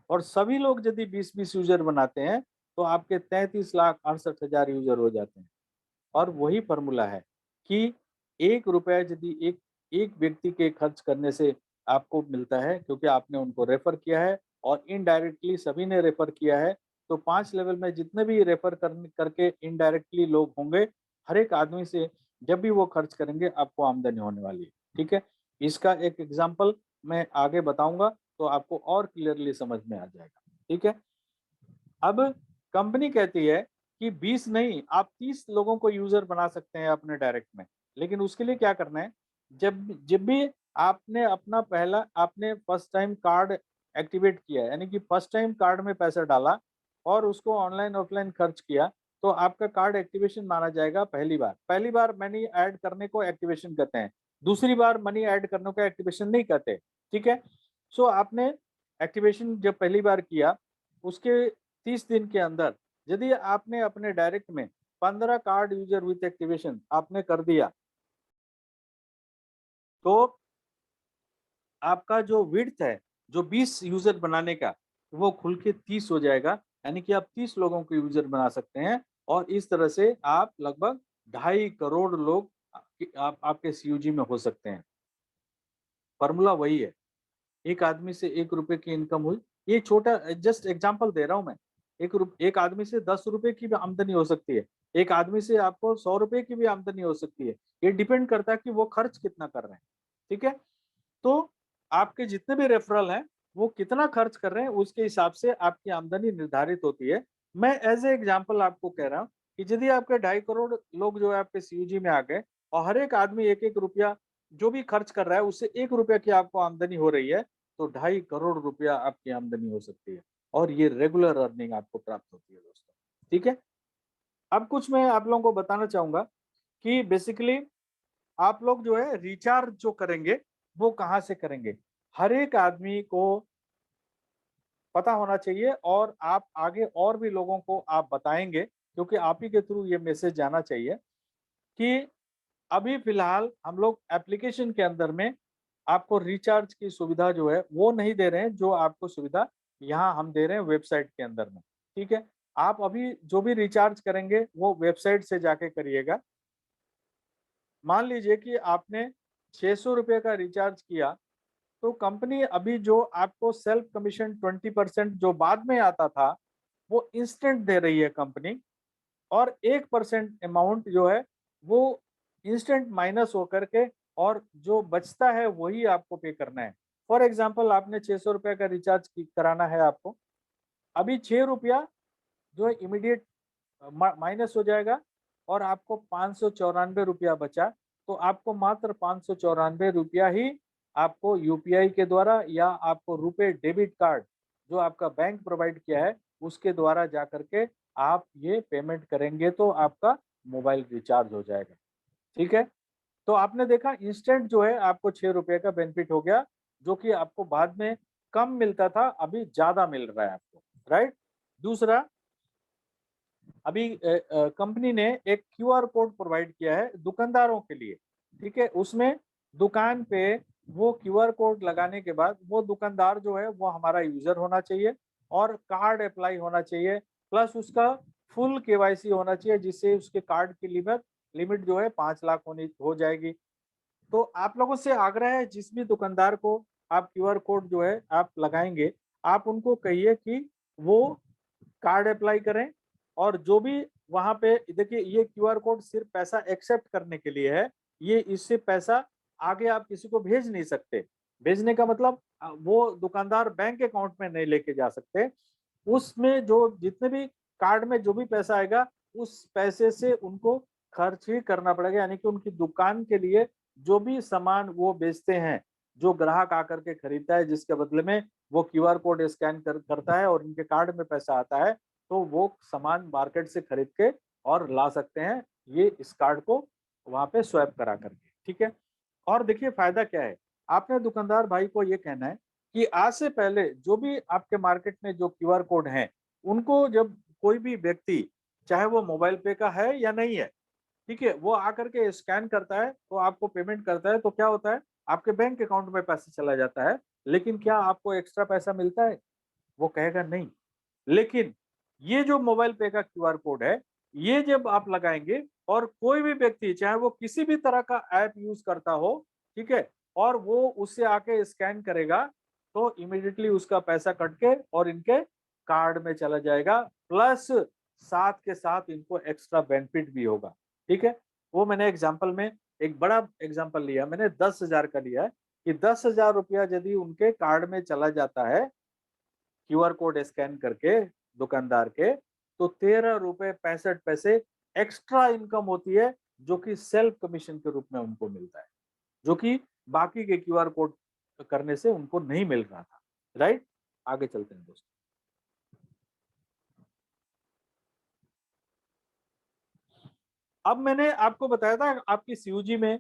और सभी लोग यदि 20-20 यूज़र बनाते हैं, तो आपके 33,68,000 यूज़र हो जाते हैं। और वही फ़ॉर्मूला है कि ₹1 यदि एक एक व्यक्ति के खर्च करने से आपको मिलता है क्योंकि आपने उनको रेफ़र किया है और इनडायरेक्टली सभी ने रेफ़र किया है, तो 5 लेवल में जितने भी रेफ़र करके इनडायरेक्टली लोग होंगे, हर एक आदमी से जब भी वो खर्च करेंगे आपको आमदनी होने वाली है, ठीक है? इसका एक एग्ज़ाम्पल मैं आगे बताऊँगा, तो आपको और क्लियरली समझ में आ जाएगा, ठीक है? अब कंपनी कहती है कि 20 नहीं, आप 30 लोगों को यूज़र बना सकते हैं अपने डायरेक्ट में। लेकिन उसके लिए क्या करना है, जब जब भी आपने फर्स्ट टाइम कार्ड एक्टिवेट किया, यानी कि फर्स्ट टाइम कार्ड में पैसा डाला और उसको ऑनलाइन ऑफलाइन खर्च किया, तो आपका कार्ड एक्टिवेशन माना जाएगा पहली बार। पहली बार मनी ऐड करने को एक्टिवेशन कहते हैं। दूसरी बार मनी ऐड करने को एक्टिवेशन नहीं कहते, ठीक है? सो आपने एक्टिवेशन जब पहली बार किया, उसके 30 दिन के अंदर यदि आपने अपने डायरेक्ट में 15 कार्ड यूजर विथ एक्टिवेशन आपने कर दिया, तो आपका जो विड्थ है, जो 20 यूजर बनाने का, वो खुल के 30 हो जाएगा। यानी कि आप 30 लोगों को यूजर बना सकते हैं और इस तरह से आप लगभग 2.5 करोड़ लोग आपके सीयूजी में हो सकते हैं। फॉर्मूला वही है। एक आदमी से 1 रुपए की इनकम हुई। ये छोटा जस्ट एग्जांपल दे रहा हूँ मैं। एक आदमी से 10 रुपए की भी आमदनी हो सकती है। एक आदमी से आपको 100 रुपए की भी आमदनी हो सकती है। ये डिपेंड करता है कि वो खर्च कितना कर रहे हैं। ठीक है? तो आपके जितने भी रेफरल हैं, वो कितना खर्च कर रहे हैं, उसके हिसाब से आपकी आमदनी निर्धारित होती है। मैं एज़ ए एग्जांपल आपको कह रहा हूँ कि यदि आपके 2.5 करोड़ लोग जो है आपके सीयूजी में आ गए और हर एक आदमी 1-1 रुपया जो भी खर्च कर रहा है, उससे 1 रुपया की आपको आमदनी हो रही है, तो 2.5 करोड़ रुपया आपकी आमदनी हो सकती है और ये रेगुलर अर्निंग आपको प्राप्त होती है दोस्तों। ठीक है? अब कुछ मैं आप लोगों को बताना चाहूँगा कि बेसिकली आप लोग जो है रिचार्ज जो करेंगे, वो कहाँ से करेंगे? हर एक आदमी को पता होना चाहिए और आप आगे और भी लोगों को आप बताएँगे क्योंकि आप ही के थ्रू ये मैसेज जाना चाहिए कि अभी फ़िलहाल हम लोग एप्लीकेशन के अंदर में आपको रिचार्ज की सुविधा जो है, वो नहीं दे रहे हैं, जो आपको सुविधा यहाँ हम दे रहे हैं वेबसाइट के अंदर में। ठीक है? आप अभी जो भी रिचार्ज करेंगे, वो वेबसाइट से जाके करिएगा। मान लीजिए कि आपने ₹600 का रिचार्ज किया, तो कंपनी अभी जो आपको सेल्फ कमीशन 20% जो बाद में आता था, वो इंस्टेंट दे रही है कंपनी और 1% अमाउंट जो है, वो इंस्टेंट माइनस होकर के और जो बचता है, वही आपको पे करना है। फॉर एग्ज़ाम्पल आपने ₹600 का रिचार्ज कराना है आपको, अभी ₹6 जो है इमीडिएट माइनस हो जाएगा और आपको ₹594 बचा, तो आपको मात्र ₹594 ही आपको यूपीआई के द्वारा या आपको रुपे डेबिट कार्ड जो आपका बैंक प्रोवाइड किया है, उसके द्वारा जाकर के आप ये पेमेंट करेंगे तो आपका मोबाइल रिचार्ज हो जाएगा। ठीक है? तो आपने देखा इंस्टेंट जो है आपको ₹6 का बेनिफिट हो गया, जो कि आपको बाद में कम मिलता था, अभी ज़्यादा मिल रहा है आपको, राइट? दूसरा अभी कंपनी ने एक क्यूआर कोड प्रोवाइड किया है दुकानदारों के लिए, ठीक है? उसमें दुकान पे वो क्यूआर कोड लगाने के बाद वो दुकानदार जो है वो हमारा यूज़र होना चाहिए और कार्ड अप्लाई होना चाहिए, प्लस उसका फुल केवाईसी होना चाहिए जिससे उसके कार्ड की लिमिट लिमिट जो है 5 लाख होनी हो जाएगी। तो आप लोगों से आग्रह है जिस भी दुकानदार को आप क्यूआर कोड जो है आप लगाएँगे, आप उनको कहिए कि वो कार्ड अप्लाई करें और जो भी वहाँ पे देखिए ये क्यूआर कोड सिर्फ पैसा एक्सेप्ट करने के लिए है। ये इससे पैसा आगे आप किसी को भेज नहीं सकते। भेजने का मतलब वो दुकानदार बैंक अकाउंट में नहीं लेके जा सकते। उसमें जो जितने भी कार्ड में जो भी पैसा आएगा, उस पैसे से उनको खर्च ही करना पड़ेगा यानी कि उनकी दुकान के लिए जो भी सामान वो बेचते हैं, जो ग्राहक आकर के खरीदता है जिसके बदले में वो क्यूआर कोड स्कैन करता है और उनके कार्ड में पैसा आता है, तो वो सामान मार्केट से खरीद के और ला सकते हैं, ये इस कार्ड को वहाँ पे स्वैप करा करके, ठीक है? और देखिए फ़ायदा क्या है? आपने दुकानदार भाई को ये कहना है कि आज से पहले जो भी आपके मार्केट में जो क्यूआर कोड हैं, उनको जब कोई भी व्यक्ति, चाहे वो मोबाइल पे का है या नहीं है, ठीक है? वो आकर के स्कैन करता है, तो आपको पेमेंट करता है, तो क्या होता है? आपके बैंक अकाउंट में पैसा चला जाता है, लेकिन क्या आपको एक्स्ट्रा पैसा मिलता है? वो कहेगा नहीं। लेकिन ये जो मोबाइल पे का क्यूआर कोड है, ये जब आप लगाएँगे और कोई भी व्यक्ति चाहे वो किसी भी तरह का ऐप यूज़ करता हो, ठीक है? और वो उससे आके स्कैन करेगा, तो इमीडिएटली उसका पैसा कट के और इनके कार्ड में चला जाएगा, प्लस साथ के साथ इनको एक्स्ट्रा बेनिफिट भी होगा, ठीक है? वो मैंने एग्ज़ाम्पल में एक बड़ा एग्ज़ाम्पल लिया, मैंने 10,000 का लिया है कि ₹10,000 यदि उनके कार्ड में चला जाता है क्यूआर कोड स्कैन करके दुकानदार के, तो ₹13.65 एक्स्ट्रा इनकम होती है, जो कि सेल्फ कमीशन के रूप में उनको मिलता है, जो कि बाकी के क्यूआर कोड करने से उनको नहीं मिल रहा था, राइट? आगे चलते हैं दोस्तों। अब मैंने आपको बताया था आपकी सीयूजी में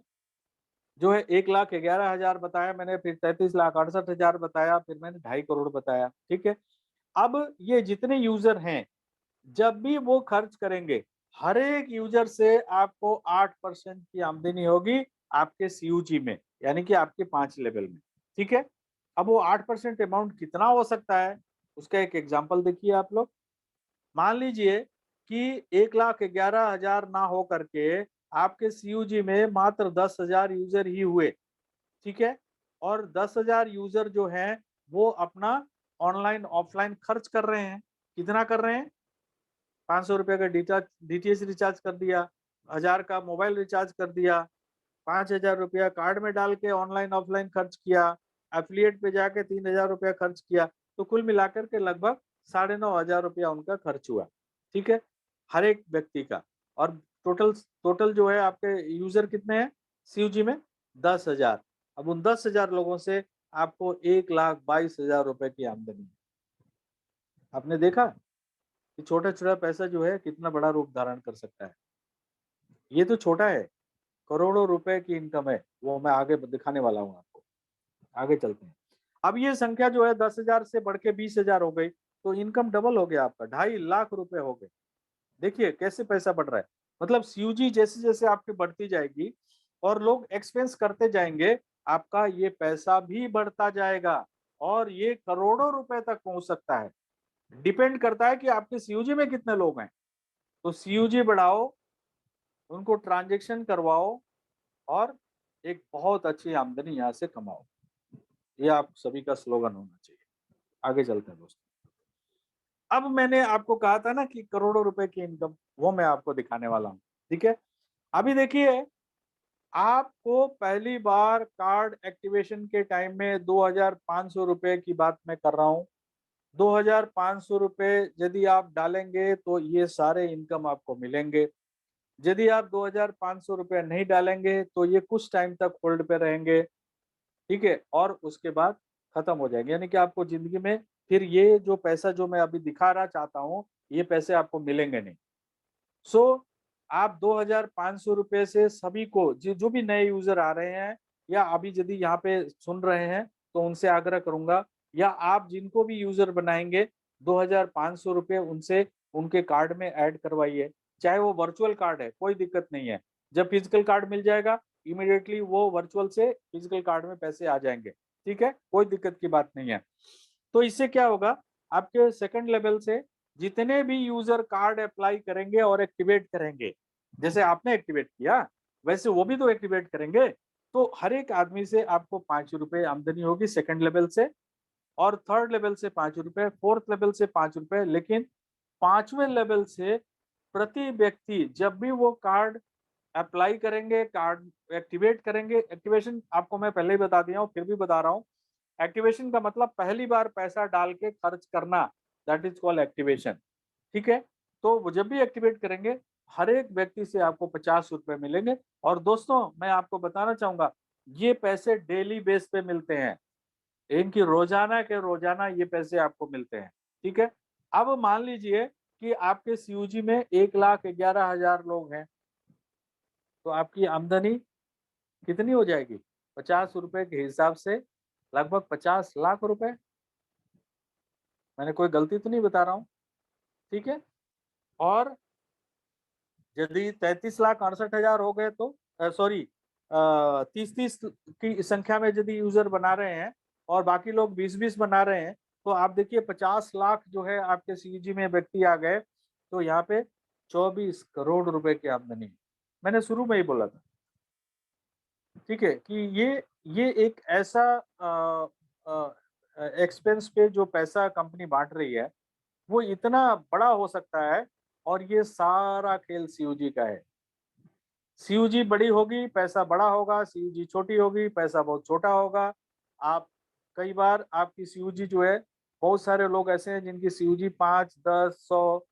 जो है 1,11,000 बताया मैंने, फिर 33,68,000 बताया, फिर मैंने 2.5 करोड़ बताया, ठीक है। अब ये जितने यूजर हैं, जब भी वो खर्च करेंगे, हर एक यूजर से आपको 8% की आमदनी होगी आपके सीयूजी में, यानी कि आपके 5 लेवल में, ठीक है। अब वो 8% अमाउंट कितना हो सकता है, उसका एक एग्जांपल देखिए आप लोग। मान लीजिए कि 1,11,000 ना हो करके आपके सीयूजी में मात्र 10,000 यूजर ही हुए, ठीक है। और 10,000 यूजर जो हैं वो अपना ऑनलाइन ऑफलाइन खर्च कर रहे हैं। कितना कर रहे हैं? 500 रुपए का डीटीएच रिचार्ज कर दिया, 1000 का मोबाइल रिचार्ज कर दिया, 5,000 रुपया कार्ड में डाल के ऑनलाइन ऑफलाइन खर्च किया, एफिलिएट पे जाके 3,000 रुपया खर्च किया, तो कुल मिलाकर के लगभग 9,500 रुपया उनका खर्च हुआ, ठीक है, हर एक व्यक्ति का। और टोटल टोटल जो है आपके यूजर कितने हैं सीयूजी में? 10,000। अब उन 10,000 लोगों से आपको 1,22,000 रुपए की आमदनी है। आपने देखा कि छोटा छोटा पैसा जो है कितना बड़ा रूप धारण कर सकता है। ये तो छोटा है, करोड़ों रुपए की इनकम है, वो मैं आगे दिखाने वाला हूँ आपको। आगे चलते हैं। अब ये संख्या जो है 10,000 से बढ़ के 20,000 हो गई, तो इनकम डबल हो गया आपका, 2.5 लाख रुपए हो गए। देखिए कैसे पैसा बढ़ रहा है। मतलब सीयूजी जैसे जैसे आपकी बढ़ती जाएगी और लोग एक्सपेंस करते जाएंगे, आपका ये पैसा भी बढ़ता जाएगा और ये करोड़ों रुपए तक पहुंच सकता है। डिपेंड करता है कि आपके सीयूजी में कितने लोग हैं। तो सीयूजी बढ़ाओ, उनको ट्रांजेक्शन करवाओ और एक बहुत अच्छी आमदनी यहाँ से कमाओ। ये आप सभी का स्लोगन होना चाहिए। आगे चलते हैं दोस्तों। अब मैंने आपको कहा था ना कि करोड़ों रुपए की इनकम, वो मैं आपको दिखाने वाला हूँ, ठीक है। अभी देखिए, आपको पहली बार कार्ड एक्टिवेशन के टाइम में 2,500 रुपए की बात मैं कर रहा हूँ। 2,500 रुपए यदि आप डालेंगे तो ये सारे इनकम आपको मिलेंगे। यदि आप 2,500 रुपए नहीं डालेंगे तो ये कुछ टाइम तक होल्ड पे रहेंगे, ठीक है, और उसके बाद खत्म हो जाएंगे। यानी कि आपको जिंदगी में फिर ये जो पैसा जो मैं अभी दिखाना चाहता हूँ, ये पैसे आपको मिलेंगे नहीं। सो आप 2,500 रुपए से सभी को, जो भी नए यूजर आ रहे हैं या अभी यदि यहाँ पे सुन रहे हैं, तो उनसे आग्रह करूंगा, या आप जिनको भी यूजर बनाएंगे 2,500 रुपए उनसे उनके कार्ड में ऐड करवाइए। चाहे वो वर्चुअल कार्ड है, कोई दिक्कत नहीं है। जब फिजिकल कार्ड मिल जाएगा, इमीडिएटली वो वर्चुअल से फिजिकल कार्ड में पैसे आ जाएंगे, ठीक है, कोई दिक्कत की बात नहीं है। तो इससे क्या होगा, आपके सेकंड लेवल से जितने भी यूजर कार्ड अप्लाई करेंगे और एक्टिवेट करेंगे, जैसे आपने एक्टिवेट किया वैसे वो भी तो एक्टिवेट करेंगे, तो हर एक आदमी से आपको 5 रुपए आमदनी होगी सेकंड लेवल से, और थर्ड लेवल से 5 रुपए, फोर्थ लेवल से 5 रुपए। लेकिन 5वें लेवल से प्रति व्यक्ति जब भी वो कार्ड अप्लाई करेंगे, कार्ड एक्टिवेट करेंगे, एक्टिवेशन आपको मैं पहले ही बता दिया हूँ, फिर भी बता रहा हूँ। एक्टिवेशन का मतलब पहली बार पैसा डाल के खर्च करना, दैट इज कॉल्ड एक्टिवेशन, ठीक है। तो वो जब भी एक्टिवेट करेंगे, हर एक व्यक्ति से आपको 50 रुपए मिलेंगे। और दोस्तों मैं आपको बताना चाहूंगा, ये पैसे डेली बेस पे मिलते हैं, इनकी रोजाना के रोजाना ये पैसे आपको मिलते हैं, ठीक है। अब मान लीजिए कि आपके सीयूजी में 1,11,000 लोग हैं, तो आपकी आमदनी कितनी हो जाएगी? 50 रुपए के हिसाब से लगभग 50 लाख रुपए। मैंने कोई गलती तो नहीं बता रहा हूँ, ठीक है। और यदि 33,68,000 हो गए तो सॉरी, 30-30 की संख्या में यदि यूजर बना रहे हैं और बाकी लोग 20-20 बना रहे हैं, तो आप देखिए 50 लाख जो है आपके सीजी में व्यक्ति आ गए, तो यहाँ पे 24 करोड़ रुपए की आमदनी है। मैंने शुरू में ही बोला था, ठीक है, कि ये एक ऐसा एक्सपेंस पे जो पैसा कंपनी बांट रही है, वो इतना बड़ा हो सकता है, और ये सारा खेल सीयूजी का है। सीयूजी बड़ी होगी पैसा बड़ा होगा, सीयूजी छोटी होगी पैसा बहुत छोटा होगा। आप कई बार आपकी सीयूजी जो है, बहुत सारे लोग ऐसे हैं जिनकी सीयूजी 5, 10, 100,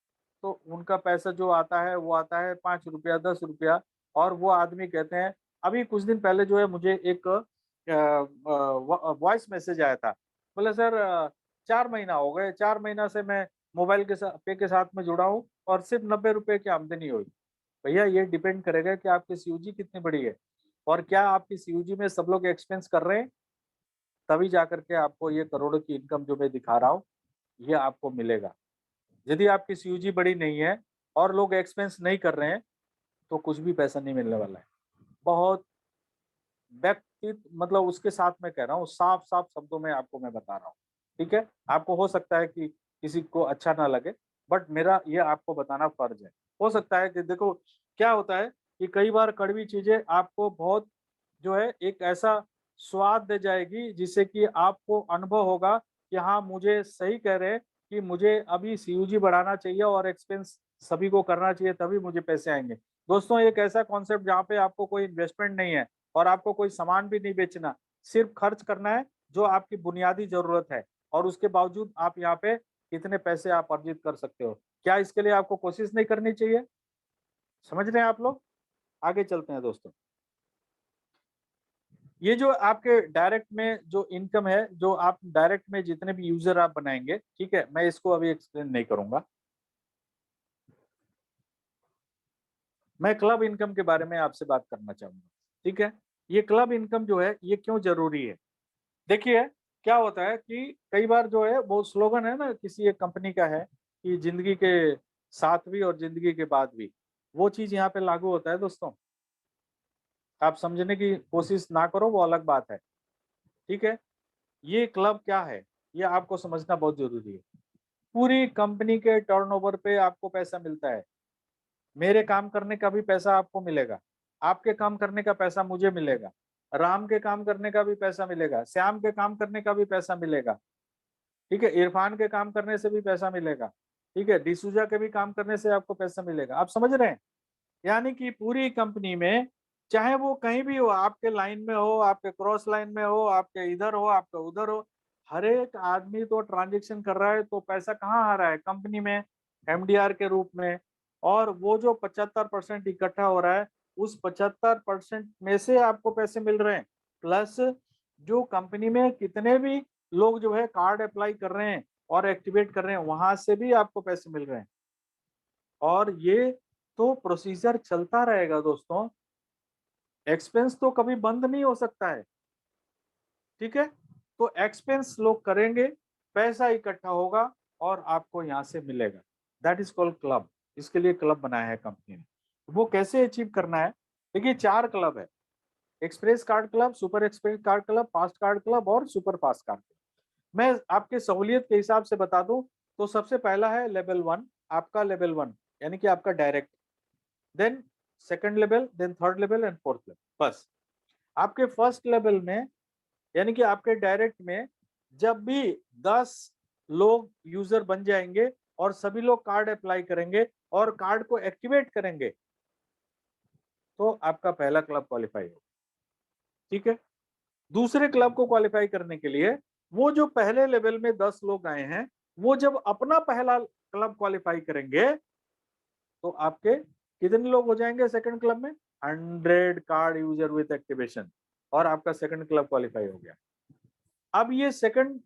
तो उनका पैसा जो आता है वो आता है 5 रुपया, 10 रुपया। और वो आदमी कहते हैं, अभी कुछ दिन पहले जो है मुझे एक वॉइस मैसेज आया था, बोले सर 4 महीना हो गए, 4 महीना से मैं मोबाइल के साथ पे के साथ में जुड़ा हूँ और सिर्फ 90 रुपए की आमदनी हुई। भैया ये डिपेंड करेगा कि आपकी सीयूजी कितनी बड़ी है। और क्या आपकी सीयूजी में सब लोग एक्सपेंस कर रहे हैं? तभी जाकर के आपको ये करोड़ों की इनकम जो मैं दिखा रहा हूँ, ये आपको मिलेगा। यदि आपकी सीयूजी बड़ी नहीं है और लोग एक्सपेंस नहीं कर रहे हैं, तो कुछ भी पैसा नहीं मिलने वाला है। बहुत व्यक्ति मतलब उसके साथ मैं कह रहा हूँ, साफ-साफ शब्दों में आपको मैं बता रहा हूँ, ठीक है? आपको हो सकता है कि किसी को अच्छा ना लगे, बट मेरा ये आपको बताना फ़र्ज़ है। हो सकता है कि देखो क्या होता है कि कई बार कड़वी चीज़ें आपको बहुत जो है एक ऐसा स्वाद दे जाएगी जिससे कि आपको अनुभव होगा कि हाँ, मुझे सही कह रहे हैं कि मुझे अभी सीयूजी बढ़ाना चाहिए और एक्सपेंस सभी को करना चाहिए तभी मुझे पैसे आएँगे। दोस्तों एक ऐसा कॉन्सेप्ट जहाँ पे आपको कोई इन्वेस्टमेंट नहीं है और आपको कोई सामान भी नहीं बेचना, सिर्फ खर्च करना है जो आपकी बुनियादी ज़रूरत है और उसके बावजूद आप यहाँ पे कितने पैसे आप अर्जित कर सकते हो। क्या इसके लिए आपको कोशिश नहीं करनी चाहिए? समझ रहे हैं आप लोग? आगे चलते हैं दोस्तों। ये जो आपके डायरेक्ट में जो इनकम है, जो आप डायरेक्ट में जितने भी यूज़र आप बनाएँगे, ठीक है? मैं इसको अभी एक्सप्लेन नहीं करूँगा। मैं क्लब इनकम के बारे में आपसे बात करना चाहूँगा, ठीक है? ये क्लब इनकम जो है, ये क्यों ज़रूरी है? देखिए, क्या होता है कि कई बार जो है वो स्लोगन है ना किसी एक कंपनी का है कि ज़िंदगी के साथ भी और ज़िंदगी के बाद भी, वो चीज़ यहाँ पे लागू होता है दोस्तों। आप समझने की कोशिश ना करो वो अलग बात है, ठीक है? ये क्लब क्या है? ये आपको समझना बहुत ज़रूरी है। पूरी कंपनी के टर्नओवर पे आपको पैसा मिलता है। मेरे काम करने का भी पैसा आपको मिलेगा। आपके काम करने का पैसा मुझे मिलेगा। राम के काम करने का भी पैसा मिलेगा। श्याम के काम करने का भी पैसा मिलेगा। ठीक है? इरफान के काम करने से भी पैसा मिलेगा। ठीक है? डिसूजा के भी काम करने से आपको पैसा मिलेगा। आप समझ रहे हैं? यानी कि पूरी कंपनी में चाहे वो कहीं भी हो, आपके लाइन में हो, आपके क्रॉस लाइन में हो, आपके इधर हो, आपके उधर हो, हर एक आदमी तो ट्रांज़ैक्शन कर रहा है, तो पैसा कहाँ आ रहा है? कंपनी में, एमडीआर के रूप में और वो जो 75% इकट्ठा हो रहा है, उस 75% में से आपको पैसे मिल रहे हैं। प्लस जो कंपनी में कितने भी लोग जो है कार्ड अप्लाई कर रहे हैं और एक्टिवेट कर रहे हैं, वहाँ से भी आपको पैसे मिल रहे हैं। और ये तो प्रोसीजर चलता रहेगा दोस्तों, एक्सपेंस तो कभी बंद नहीं हो सकता है, ठीक है? तो एक्सपेंस लोग करेंगे, पैसा इकट्ठा होगा और आपको यहाँ से मिलेगा। That is called club. इसके लिए क्लब बनाया है कंपनी ने। वो कैसे अचीव करना है? देखिए 4 क्लब है, express card club, super express card club, fast card club और सुपर फास्ट कार्ड क्लब। मैं आपके सहूलियत के हिसाब से बता दूँ, तो सबसे पहला है लेवल 1, आपका लेवल 1 यानी कि आपका direct. Then second level, then third level and fourth level बस। आपके फर्स्ट लेवल में यानी कि आपके डायरेक्ट में जब भी 10 लोग यूजर बन जाएंगे और सभी लोग कार्ड अप्लाई करेंगे और कार्ड को एक्टिवेट करेंगे, तो आपका पहला क्लब क्वालिफाई होगा, ठीक है? दूसरे क्लब को क्वालिफाई करने के लिए वो जो पहले लेवल में 10 लोग आए हैं, वो जब अपना पहला क्लब क्वालिफाई करेंगे तो आपके कितने लोग हो जाएंगे सेकंड क्लब में? 100 कार्ड यूजर विथ एक्टिवेशन और आपका सेकंड क्लब क्वालिफाई हो गया। अब ये सेकंड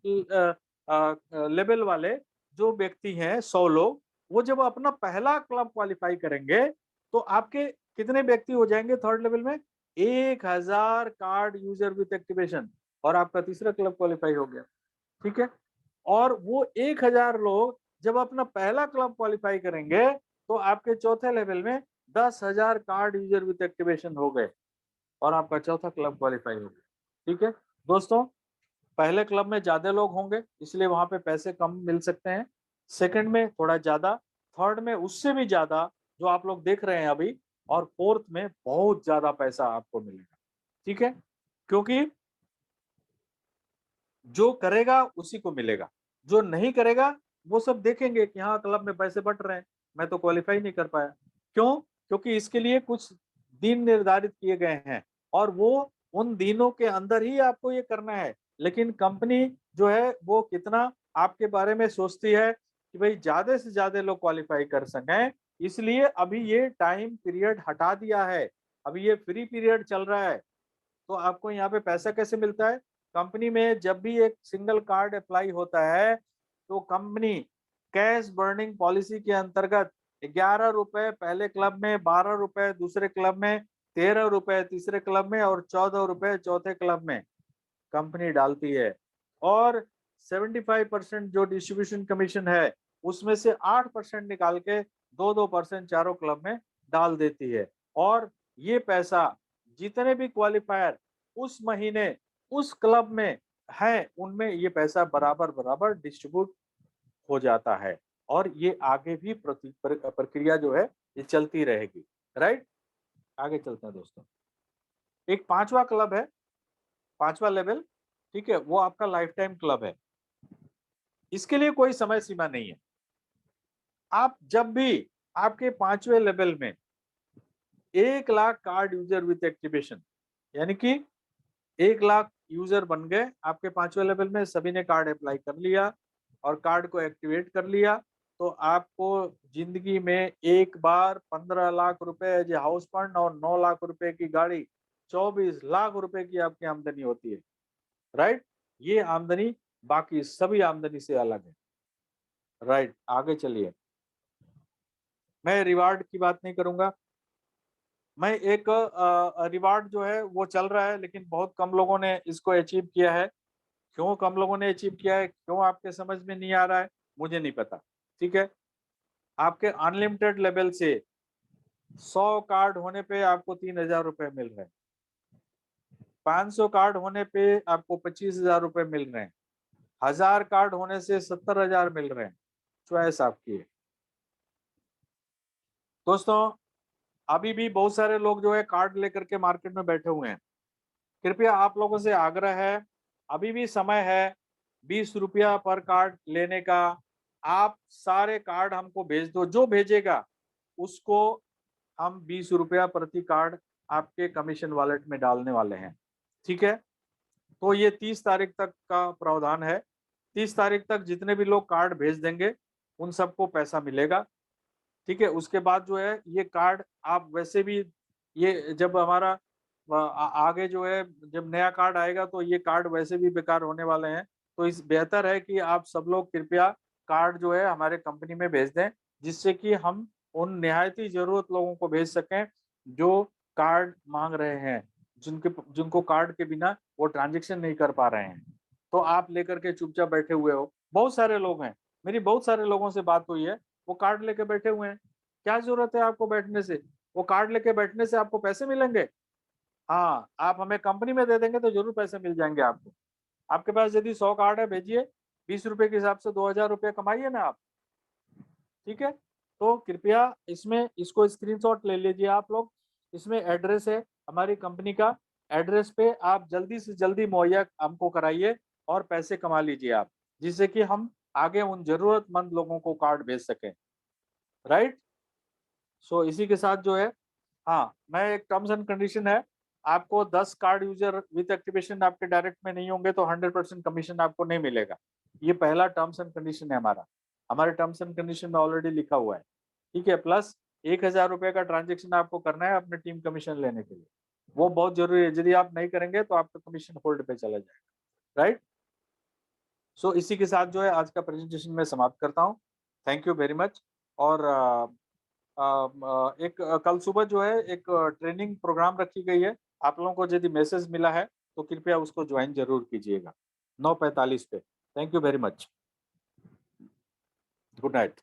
लेवल वाले जो व्यक्ति हैं 100 लोग, वो जब अपना पहला क्लब क्वालिफाई करेंगे, तो आपके कितने व्यक्ति हो जाएंगे थर्ड लेवल में? 1000 कार्ड यूजर विथ एक्टिवेशन और आपका तीसरा क्लब क्वालिफाई हो गया, ठीक है? और वो 1000 लोग जब अपना पहला क्लब क्वालिफाई करेंगे, तो आपके चौथे लेवल में 10,000 कार्ड यूजर विथ एक्टिवेशन हो गए और आपका चौथा क्लब क्वालिफाई हो गया, ठीक है? दोस्तों, पहले क्लब में ज़्यादा लोग होंगे, इसलिए वहाँ पे पैसे कम मिल सकते हैं। सेकंड में थोड़ा ज़्यादा, थर्ड में उससे भी ज़्यादा जो आप लोग देख रहे हैं अभी और फोर्थ में बहुत ज़्यादा पैसा आपको मिलेगा, ठीक है? क्योंकि जो करेगा उसी को मिलेगा, जो नहीं करेगा वो सब देखेंगे कि हाँ क्लब में पैसे बँट रहे हैं, मैं तो क्वालीफाई नहीं कर पाया। क्यों? क्योंकि इसके लिए कुछ दिन निर्धारित किए गए हैं और वो उन दिनों के अंदर ही आपको ये करना है। लेकिन कंपनी जो है वो कितना आपके बारे में सोचती है कि भाई ज़्यादा से ज़्यादा लोग क्वालीफाई कर सकें, इसलिए अभी ये टाइम पीरियड हटा दिया है। अभी ये फ्री पीरियड चल रहा है। तो आपको यहाँ पे पैसा कैसे मिलता है? कंपनी में जब भी एक सिंगल कार्ड अप्लाई होता है, तो कंपनी कैश बर्निंग पॉलिसी के अंतर्गत ₹11 पहले क्लब में, ₹12 दूसरे क्लब में, 13 रुपए तीसरे क्लब में और 14 रुपए चौथे क्लब में कंपनी डालती है। और 75% जो डिस्ट्रीब्यूशन कमीशन है उसमें से 8% निकाल के 2-2% चारों क्लब में डाल देती है। और ये पैसा जितने भी क्वालिफायर उस महीने उस क्लब में है उनमें ये पैसा बराबर बराबर डिस्ट्रीब्यूट हो जाता है। और ये आगे भी प्रक्रिया जो है ये चलती रहेगी। राइट, आगे चलते हैं दोस्तों। एक पांचवा क्लब है, पांचवा लेवल, ठीक है, वो आपका लाइफ टाइम क्लब है। इसके लिए कोई समय सीमा नहीं है। आप जब भी आपके पांचवे लेवल में 1 lakh card user with activation, यानी कि 1 लाख यूजर बन गए आपके पांचवे लेवल में, सभी ने कार्ड अप्लाई कर लिया और कार्ड को एक्टिवेट कर लिया, तो आपको जिंदगी में एक बार 15 लाख रुपए जो हाउस फंड और 9 लाख रुपए की गाड़ी, 24 लाख रुपए की आपकी आमदनी होती है। राइट, ये आमदनी बाकी सभी आमदनी से अलग है। राइट, आगे चलिए। मैं रिवार्ड की बात नहीं करूंगा। मैं एक रिवार्ड जो है वो चल रहा है, लेकिन बहुत कम लोगों ने इसको अचीव किया है। क्यों कम लोगों ने अचीव किया है, क्यों आपके समझ में नहीं आ रहा है, मुझे नहीं पता। ठीक है, आपके अनलिमिटेड लेवल से 100 कार्ड होने पे आपको 3,000 रुपए मिल रहे हैं। 500 कार्ड होने पे आपको 25,000 रुपए मिल रहे हैं। 1000 कार्ड होने से 70,000 मिल रहे हैं। चॉइस आपकी है दोस्तों। अभी भी बहुत सारे लोग जो है कार्ड लेकर के मार्केट में बैठे हुए हैं। कृपया आप लोगों से आग्रह है, अभी भी समय है 20 रुपया पर कार्ड लेने का। आप सारे कार्ड हमको भेज दो, जो भेजेगा उसको हम 20 रुपया प्रति कार्ड आपके कमीशन वॉलेट में डालने वाले हैं। ठीक है, तो ये 30 तारीख तक का प्रावधान है। 30 तारीख तक जितने भी लोग कार्ड भेज देंगे उन सबको पैसा मिलेगा। ठीक है, उसके बाद जो है ये कार्ड आप वैसे भी, ये जब हमारा आगे जो है जब नया कार्ड आएगा तो ये कार्ड वैसे भी बेकार होने वाले हैं। तो इस बेहतर है कि आप सब लोग कृपया कार्ड जो है हमारे कंपनी में भेज दें, जिससे कि हम उन निहायती जरूरत लोगों को भेज सकें जो कार्ड मांग रहे हैं, जिनको कार्ड के बिना वो ट्रांजेक्शन नहीं कर पा रहे हैं। तो आप लेकर के चुपचाप बैठे हुए हो, बहुत सारे लोग हैं, मेरी बहुत सारे लोगों से बात हुई है, वो कार्ड लेके बैठे हुए हैं। क्या जरूरत है आपको बैठने से, वो कार्ड लेके बैठने से आपको पैसे मिलेंगे? हाँ, आप हमें कंपनी में दे देंगे तो जरूर पैसे मिल जाएंगे आपको। आपके पास यदि 100 कार्ड है, भेजिए, 20 रुपए के हिसाब से 2,000 रुपये कमाइए ना आप। ठीक है, तो कृपया इसमें इसको स्क्रीनशॉट ले लीजिए आप लोग। इसमें एड्रेस है हमारी कंपनी का, एड्रेस पे आप जल्दी से जल्दी मुहैया हमको कराइए और पैसे कमा लीजिए आप, जिससे कि हम आगे उन जरूरतमंद लोगों को कार्ड भेज सकें। राइट, सो इसी के साथ जो है, हाँ, मैं एक टर्म्स एंड कंडीशन है, आपको 10 कार्ड यूजर विद एक्टिवेशन आपके डायरेक्ट में नहीं होंगे तो 100% कमीशन आपको नहीं मिलेगा। ये पहला टर्म्स एंड कंडीशन है हमारा, हमारे टर्म्स एंड कंडीशन में ऑलरेडी लिखा हुआ है। ठीक है, प्लस 1,000 रुपए का ट्रांजेक्शन आपको करना है अपने टीम कमीशन लेने के लिए, वो बहुत जरूरी है। यदि आप नहीं करेंगे तो आपका कमीशन होल्ड पे चला जाएगा। राइट, सो इसी के साथ जो है आज का प्रेजेंटेशन मैं समाप्त करता हूँ। Thank you very much. और एक कल सुबह जो है एक ट्रेनिंग प्रोग्राम रखी गई है, आप लोगों को यदि मैसेज मिला है तो कृपया उसको ज्वाइन जरूर कीजिएगा 9:45 पे। Thank you very much, good night.